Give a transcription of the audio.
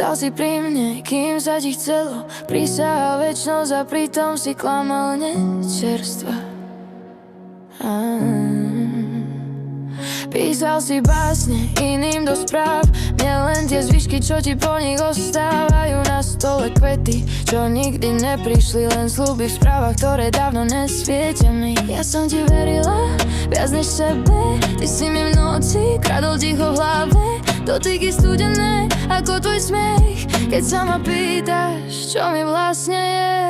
Stal si pri mne, kým sa ti chcelo, prisahal večnosť a pritom si klamal nečerstva. Písal si básne iným do správ, nielen tie zvyšky, čo ti po nich ostávajú. Na stole kvety, čo nikdy neprišli, len sľuby v správach, ktoré dávno nesvietia mi. Ja som ti verila viac než sebe, ty si mi v noci kradol ticho v hlave. Dotyky studené ako tvoj smiech, keď sa ma pýtaš, čo mi vlastne je.